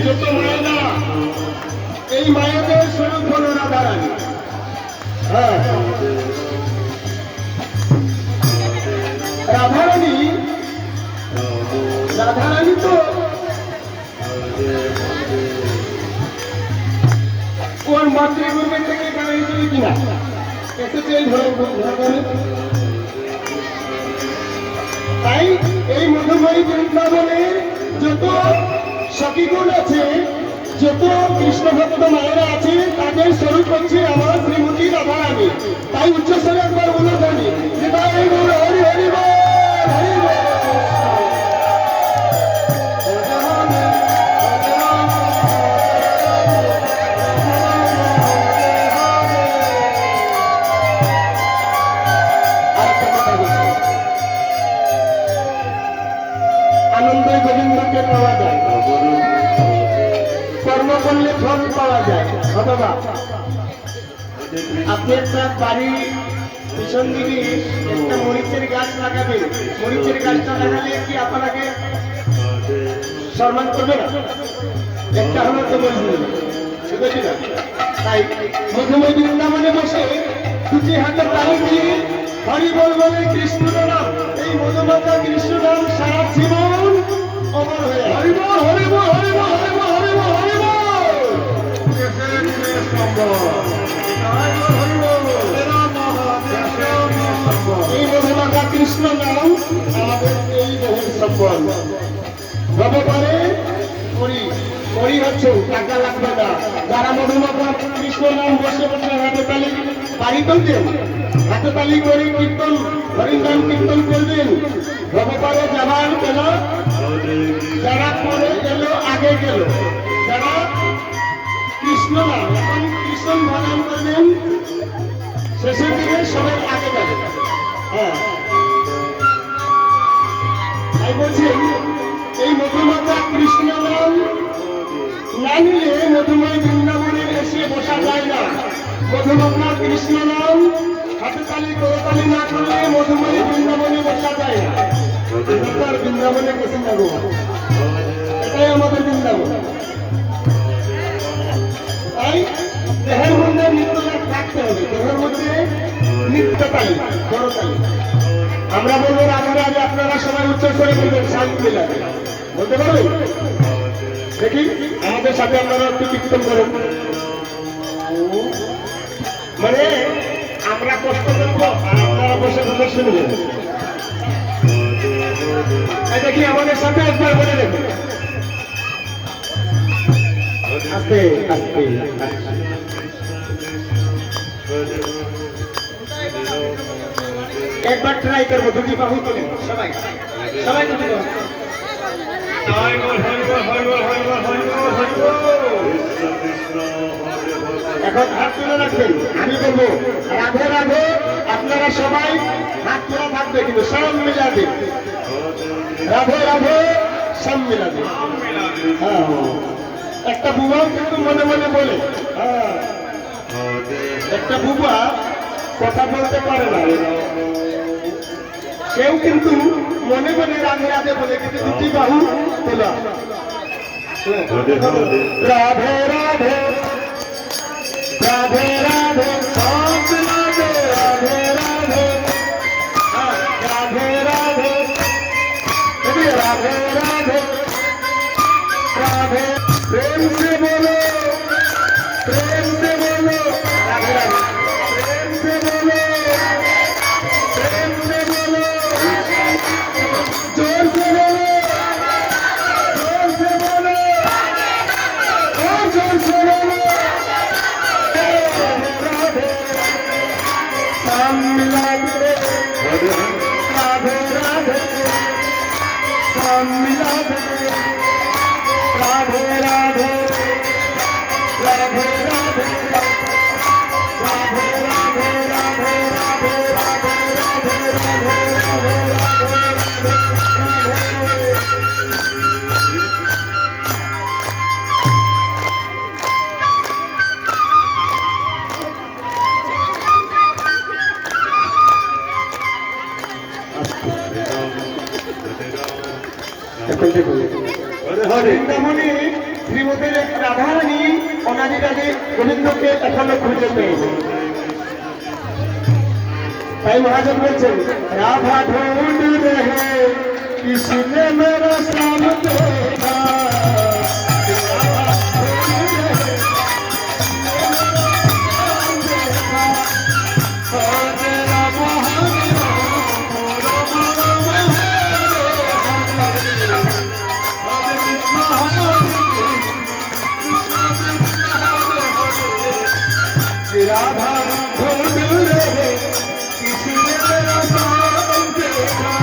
যত মায়েরা, এই মায়েদের স্বরূপ হল রাধারানী। হ্যাঁ, রাধারানী রাধারানী তো ওর মাতৃগর্ভের থেকে বেরিয়েছিল কিনা এসেছে এই ধরনের। তাই এই মধুময়ী বৃন্দাবনের যত সখীগণ আছে, যত কৃষ্ণ ভক্ত মায়েরা আছে, তাদের স্বরূপ হচ্ছে আমার শ্রীমতী রাধারানী। তাই উচ্চস্বরে একবার বলে জানি যে তাই হরি হরি বল, হরি বল। আনন্দে গোবিন্দকে পাওয়া যায়, কর্ম করলে ফল পাওয়া যায়। অথবা আপনি একটা বাড়ি পিছন দিকে একটা মরিচের গাছ লাগাবেন, মরিচের গাছটা লাগালে কি আপনাকে সম্মান করবে না? একটা হলো তো বলবেন, বুঝেছি না? তাই মধুময় বৃন্দাবনে বসে দুটি হাতে তালি দিয়ে হরি বল বলে কৃষ্ণ নাম, এই মধুমাতা কৃষ্ণ নাম সারা জীবন অমর হয়ে হরি বল, হরি বল, হরি বল, হরি বল, হরি বল, হরি বল। এই মধুমাতা কৃষ্ণ নাম আমাদের এই বহুল সম্পদ হতে পারে। করি হচ্ছে টাকা লাগবে না। যারা মধুমাতা কৃষ্ণ নাম বসে বসে হাতে তালি বাড়ি করবেন, হাতে তালি করে কীর্তন হরিনাম কীর্তন করবেন, হতে পারে যাবার কেন যারা পরে গেল আগে গেল, যারা কৃষ্ণ নাম এখন কৃষ্ণ নাম করবেন শেষের দিকে সবাই আগে যাবে। হ্যাঁ, তাই বলছেন এই মধুমাতা কৃষ্ণ নাম না নিলে মধুময় বৃন্দাবনে এসে বসা যায় না। মধুমাতা কৃষ্ণ নাম হাতে তালি করতালি না করলে মধুময় বৃন্দাবনে বসা যায় না। বৃন্দাবনে বসে যাবো, এটাই আমাদের বৃন্দাবন। তাই দেহের মধ্যে নিত্যতা থাকতে হবে, দেহের মধ্যে নিত্য তালি করতালি। আমরা বলবো রাধা রাধে, আপনারা সবাই উচ্চস্বরে বলবেন, শান্তি লাগে বলতে পারবেন? দেখি আমাদের সাথে আপনারা একটু কীর্তন করুন। মানে আমরা কষ্ট করবো আর আপনারা বসে বসে শুনবেন। দেখি আমাদের সাথে একবার বলে দেখুন, আস্তে আস্তে। একবার ট্রাই করবো, দুটি বাহু তোলেন সবাই, সবাই দুটি বাহু। এখন হাত তুলে রাখবেন, আমি বলবো রাধে রাধে, আপনারা সবাই হাত তোলা থাকবে কিন্তু সব মিলাবে, রাধে রাধে সব মিলাবে। হ্যাঁ, একটা বুবাও কিন্তু মনে মনে বলে, হ্যাঁ, একটা বুবা কথা বলতে পারে না, সেও কিন্তু মনে মনে রাধে রাধে বলে, কিন্তু দুটি বাহু তোলা। রাধে রাধে রাধে রাধে রাধে রাধে রাধে রাধে রাধে राधे राधे राधे, प्रेम से बोलो, प्रेम से बोलो, राधे राधे, प्रेम से बोलो, प्रेम से बोलो, जोर से बोलो, जोर से बोलो, और जोर से बोलो। राधे राधे शाम मिला दे, राधे राधे शाम मिला दे, राधे राधे राधे राधे राधे राधे राधे राधे শ্রীমতী রাধারানী অনাদিকালে গোবিন্দকে এখনো খুঁজে পেয়েছে। তাই মহাজন বলছেন রাধা ঢूंढ रहे किसने मेरा श्याम देखा राधा ढूंढ रहे किसने मेरा श्याम देखा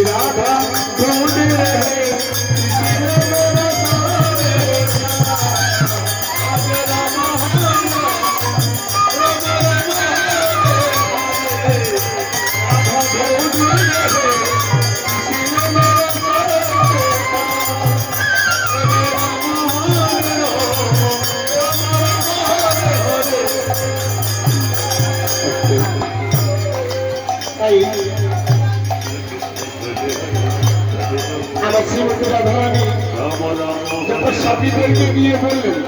राधा ढूंढ रहे আমার শ্রীমতী রাধারানী যখন সাথীদেরকে নিয়ে বললেন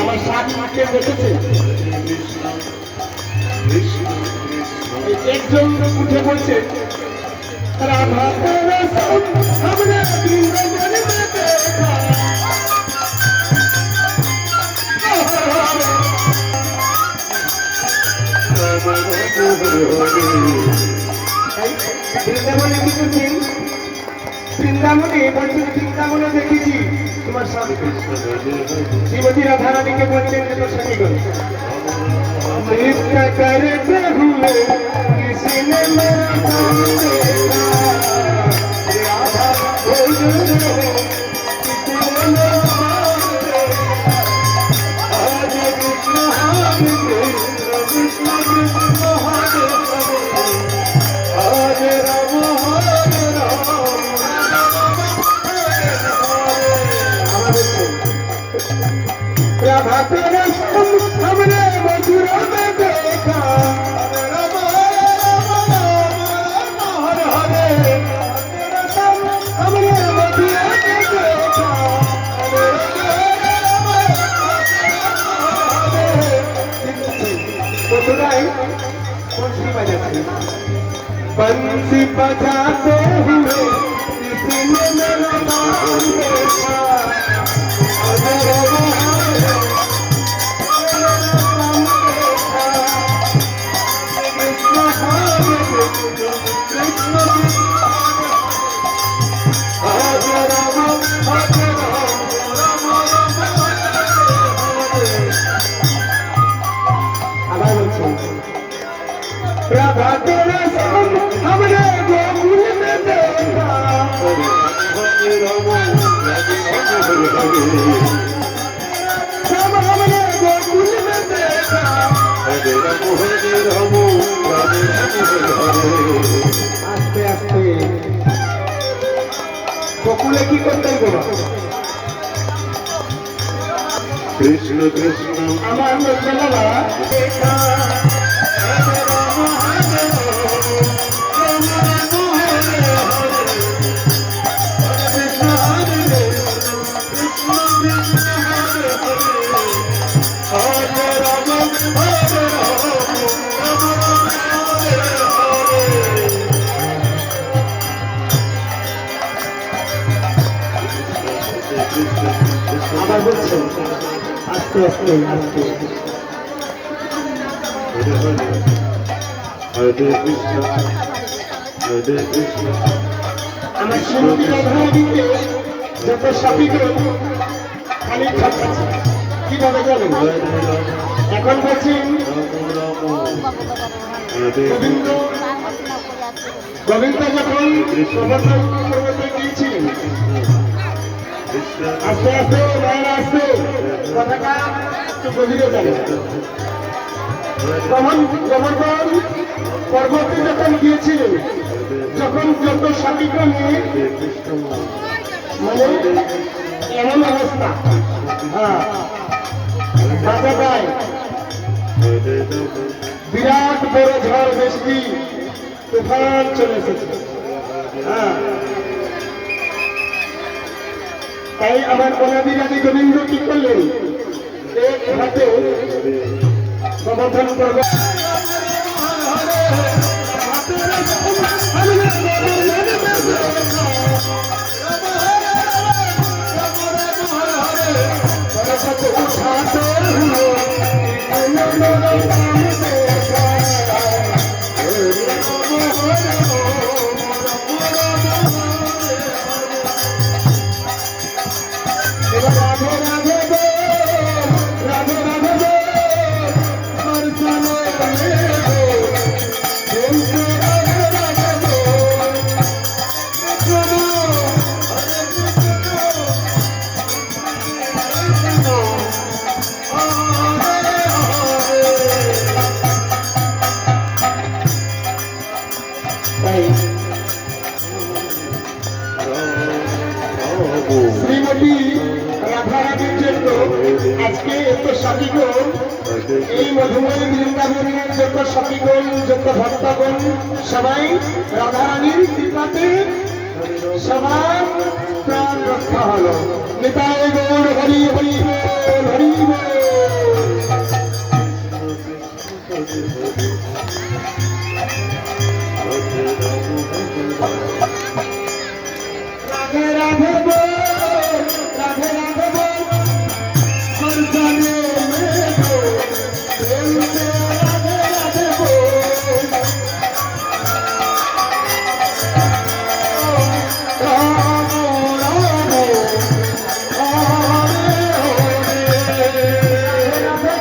আমার সাথীকে দেখেছে, একজন উঠে বলছে রাধা তেরা সব हमने वृंदावन में देखा বৃন্দাবনে কি করছেন? বৃন্দাবনে বলছেন বৃন্দাবনে দেখেছি তোমার স্বামী। শ্রীমতী রাধারানীকে বলছেন যে তোর স্বামী করে करते हुए किसी ने मेरा नाम देखा राधा ढूंढ रहे किसी ने मेरा नाम देखा आज कृष्ण हरे कृष्ण कृष्ण हरे हरे आज राम हरे राम राधा तेरा हमने मथुरा में देखा राम राम राम हरे हरे तेरा सब हमने मथुरा में देखा मथुराई बंसी बजाते हुए किसी ने मेरा नाम देखा राधा तेरा संग हमने गोकुल में देखा सब हमने गोकुल में देखा आस्ते आस्ते गोकुले की करते बोला कृष्ण कृष्ण আমার নন্দলালা দেখা আবার বলছেন আস্তে আস্তে আস্তে হরে কৃষ্ণ আমার শ্রীমতী রাধারানীকে যত সাথীকে খালি খাচ্ছে কিভাবে জানেন? এখন বলছেন গোবিন্দ গোবিন্দ যখন প্রবর্তন করতে গিয়েছিলেন, আস্তে আস্তে মায়েরা আসতে কথাটা একটু গভীরে যাবে। গোবর্ধন পর্বতে যখন গিয়েছিলেন, যখন যত সাথীক্রমে মানে এমন অবস্থা, হ্যাঁ বাঁচা যায়, বিরাট বড় ঝড় বৃষ্টি তুফান চলে এসেছে। হ্যাঁ, তাই আমার অনাদিরাদি গোবিন্দ কি করলেন, এক হাতে সমর্থন করবে। শ্রীমতী রাধারানীর জন্য আজকে এত সখীগণ, এই মধুময় বৃন্দাবনের যত সখীগণ, যত ভক্তগণ, সবাই রাধারানীর কৃপাতে সবার প্রাণ রক্ষা হলো। নিতাই গৌর হরি হরি বল, হরি বল। রাধে রাধে বল, রাধে রাধে বল, বরসানে মেঘো, প্রেমে রাধে রাধে বল। রাম রাম হরে হরে, রাধে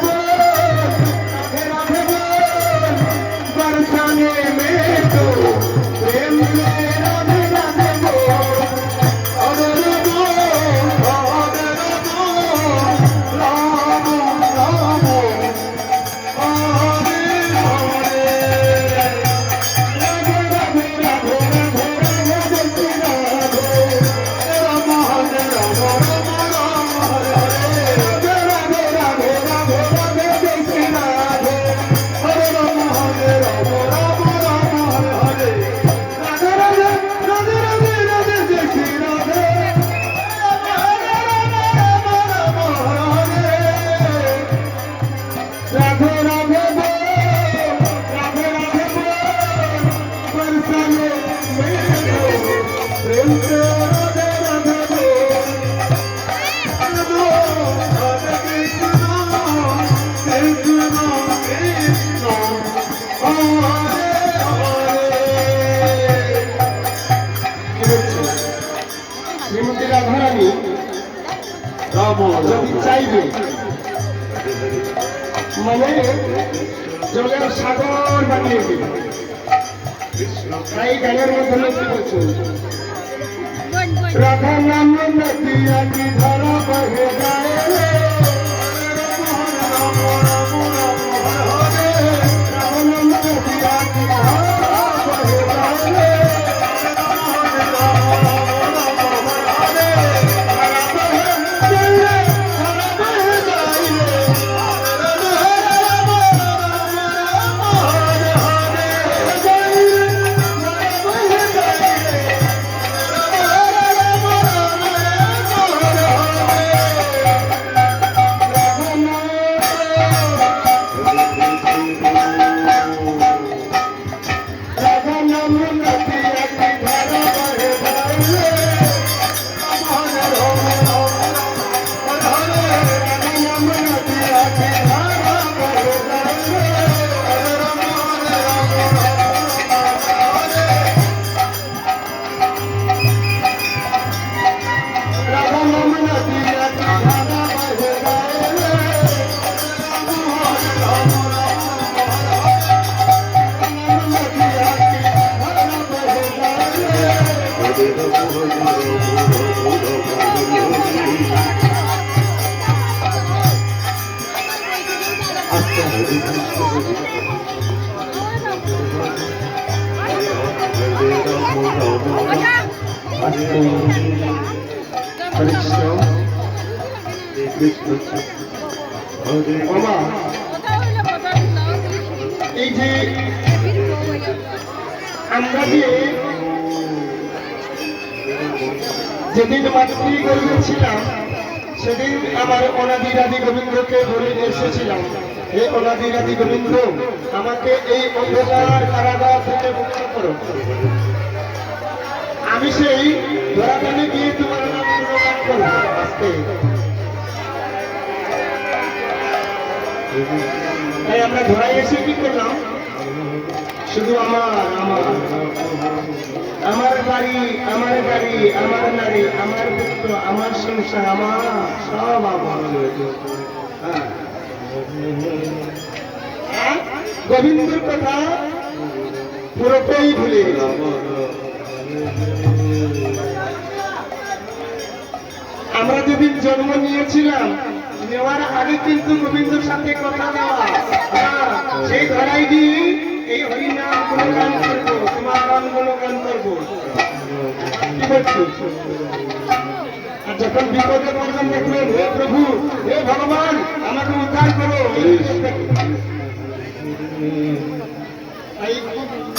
বল, রাধে রাধে বল, বরসানে মেঘো, প্রেমে রাধে রাধে বল। শ্রীমতী রাধারানী যদি চাইবে মানে জলের সাগর বানিয়ে দেবে। তাই গানের মাধ্যমে কি বলছেন, রাধা নাম নদিয়া কি ধারা বহে যায় রে, রাম রাম রাম হরে হরে, রাম নাম নদিয়া কি ধারা বহে যায় রে, এই যে আমরা যে যেদিন মাতৃ গরিয়েছিলাম সেদিন আমার অনাদিরাদি গোবিন্দকে ধরে এসেছিলাম। হে অনাদিরাদি গোবিন্দ, আমাকে এই অন্ধকার কারাগার থেকে মুক্ত করো। আমি সেই ধরাধানে গিয়ে তোমার নাম গুণগান করবো। আজকে তাই আমরা ধরাই এসে কি করলাম, শুধু আমার আমার আমার বাড়ি, আমার গাড়ি, আমার নারী, আমার পুত্র, আমার সংসার, আমার সব আমার। গোবিন্দর কথা পুরোটাই ভুলে আমরা যেদিন জন্ম নিয়েছিলাম, নেওয়ার আগে কিন্তু গোবিন্দর সাথে কথা দেওয়া, সেই ধরাই দিয়ে এই হরিনাম গুণগান করবো, তোমার নাম গুণগান করবো। কি বলছো? আর যখন বিপদে পড়লাম দেখলেন, হে প্রভু, হে ভগবান, আমাকে উদ্ধার করো।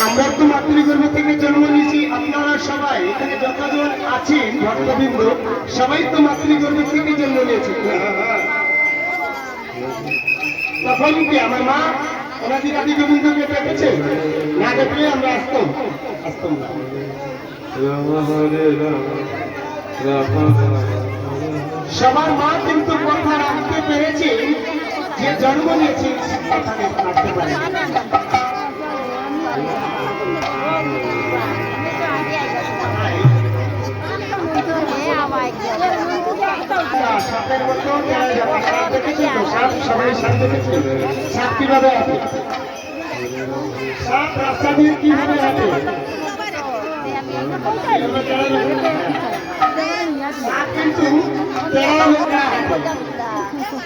আমরা তো মাতৃগর্ভ থেকে জন্ম নিয়েছি, আপনারা সবাই এখানে যতজন আছেন ভক্তবৃন্দ সবাই তো মাতৃগর্ভ থেকে জন্ম নিয়েছে। তখন কি আমার মা অনাদিরাদি গোবিন্দকে ডেকেছে? না ডেকলে আমরা আসতাম না। সবার মা কিন্তু কথা রাখতে পেরেছে, যে জন্ম নিয়েছে কথা রাখতে পারে। সাপের মতো সাপ দেখেছি তো, সাপ সবাই সাপ দেখেছি। সাপ কিভাবে আছে? সাপ রাস্তা দিয়ে কিভাবে আছে? সাপ কিন্তু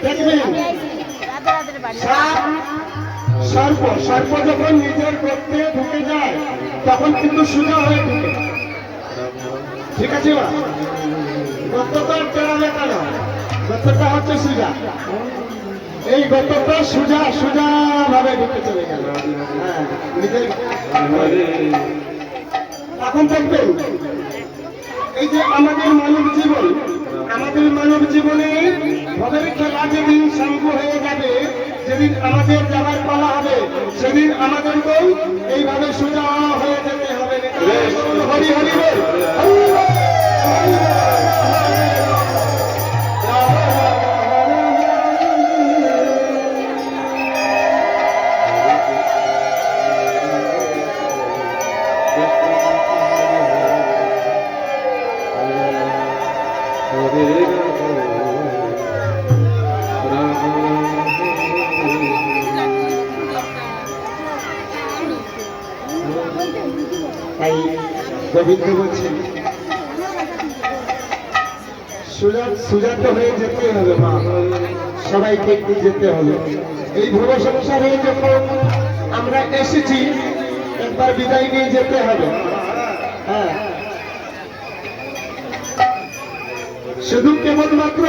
দেখবেন, সাপ সর্প সর্প যখন নিজের গর্তে ঢুকে যায় তখন কিন্তু সোজা হয়ে ঢুকে। ঠিক আছে, গর্তটা টেরা বেটা না, গর্তটা হচ্ছে সোজা। এই গর্তটা সোজা সোজা ভাবে ঢুকে চলে গেল। নিজের এখন দেখবেন, এই যে আমাদের মানব জীবন, আমাদের মানব জীবনে ভবের খেলা যেদিন শান্ত হয়ে যাবে, যেদিন আমাদের যাবার পালা হবে, সেদিন আমাদেরকেও এইভাবে সোজা হয়ে যেতে হবে। হরি হরি বল। তাই গোবিন্দ বলছেন সুজাত হয়ে যেতে হবে, মা সবাইকে একটু যেতে হবে। এই ভুব সংসারে যখন আমরা এসেছি একবার বিদায় নিয়ে যেতে হবে। হ্যাঁ, শুধু কেবলমাত্র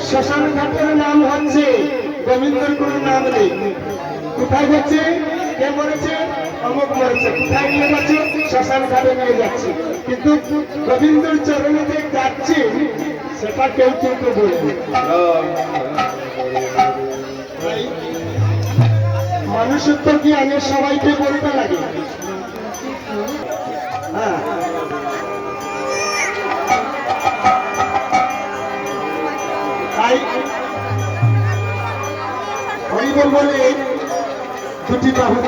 শ্মশান ঘাটের নাম হচ্ছে, গোবিন্দর কোন নাম নেই। কোথায় যাচ্ছে? কে মরেছে? অমুক মরেছে। কোথায় নিয়ে যাচ্ছে? শ্মশান ঘাটে নিয়ে যাচ্ছে। কিন্তু গোবিন্দর চরণে যে যাচ্ছে সেটা কেউ কিন্তু বলবে। মানুষত্ব কি আগে সবাইকে বলতে লাগে। হ্যাঁ, তাই হরিবল বলে দুটি বাহু।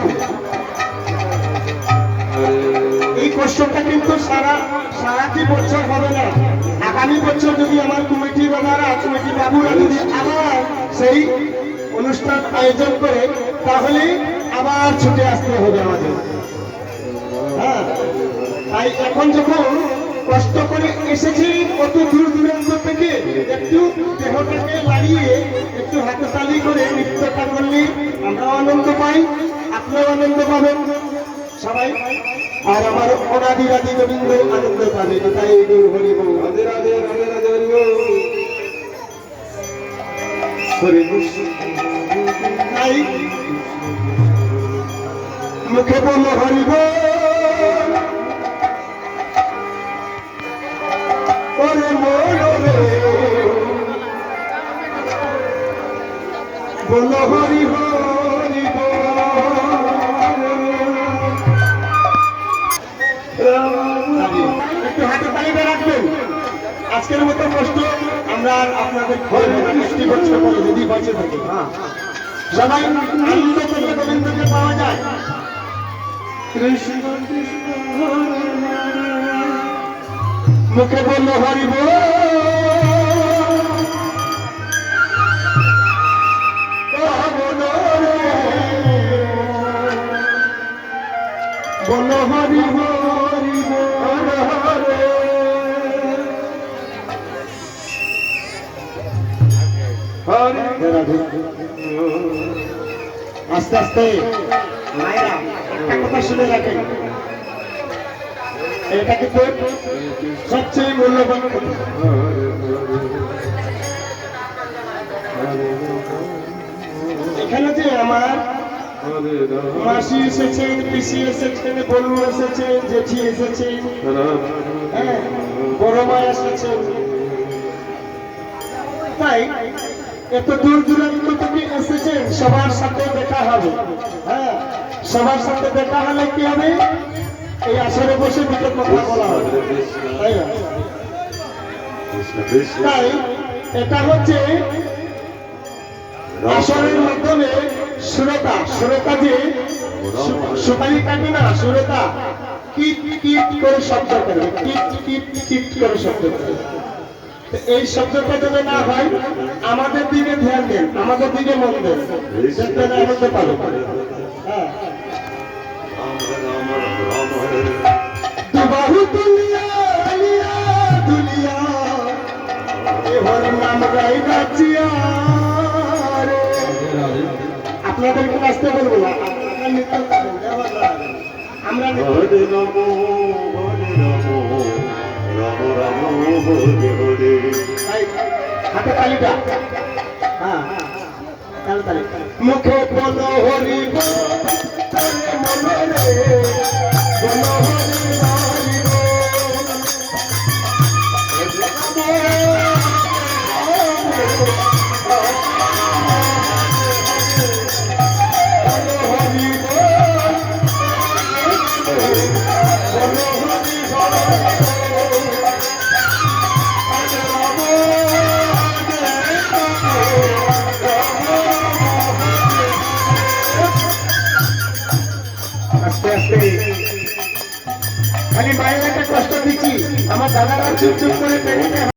এই কষ্টটা কিন্তু সারাটি বছর হবে না। আগামী বছর যদি আমার কমিটি দাদারা, কমিটি বাবুরা যদি আবার সেই অনুষ্ঠান আয়োজন করে, তাহলে আবার ছুটে আসতে হবে আমাদের। হ্যাঁ, তাই এখন যখন কষ্ট করে এসেছি কত দূর দূরান্ত থেকে, একটু দেহটাকে লাগিয়ে একটু হাততালি করে নৃত্যটা করলে আমরাও আনন্দ পাই, আপনিও আনন্দ পাবেন সবাই, আর আমার অনাদি রাধি গোবিন্দ আনন্দ পাবে। তাই গৌর হরি বল, রাধে রাধে রাধে রাধে হরি বল, হরি কৃষ্ণ। তাই মুখে বলো হরি বল, ওরে মোর রে বলো হরি হরি একটু হাতে তালিকা রাখবেন। আজকের মতো কষ্ট আমরা আপনাদের বৃষ্টি করছে বলে যদি বাঁচে থাকি, সবাই আনন্দ করলে গোবিন্দকে পাওয়া যায়। কৃষ্ণ কৃষ্ণ মুখে বললো হরি বল, বলো হরি হরি বল হরে। আস্তে আস্তে মায়েরা একটা কথা শুনে রাখেন, এটা কিন্তু সবচেয়ে মূল্যবান কথা। এখানে যে আমার মাসি এসেছেন, পিসি এসেছেন, বলু এসেছেন, জেঠি এসেছেন, হ্যাঁ বড় মা এসেছেন, তাই এত দূর দূরান্ত থেকে এসেছেন, সবার সাথে দেখা হবে। হ্যাঁ সবার সাথে দেখা হলে কি হবে, এই আসরে বসে দুটো কথা বলা হবে, তাই না? তাই এটা হচ্ছে আসরের মাধ্যমে শ্রোতা, শ্রোতা যে সুপারি কাটে না, শ্রোতা কিট কিট করে শব্দ করবে, কিট কিট কিট করে শব্দ করবে। এই শব্দটা যেন না হয়, আমাদের দিকে ধ্যান দেন, আমাদের দিকে মন দেন, দেখবেন আনন্দ পাবে। হ্যাঁ দুবাহু দুলিয়া দুলিয়া দুলিয়া এবার নাম গাই গাছিয়া রে। আপনাদেরকে নাচতে বলবো না, আপনারা নৃত্য করবেন, আমরা হরে নম হরে নম রাম রাম হরে হরে। হাতে তালিকা, হ্যাঁ তালি, মুখে বলো হরি বল, মনে রে বলো হরি হরি খালি বাইরে একটা কষ্ট দিচ্ছি, আমার দাদারা চুপ চুপ করে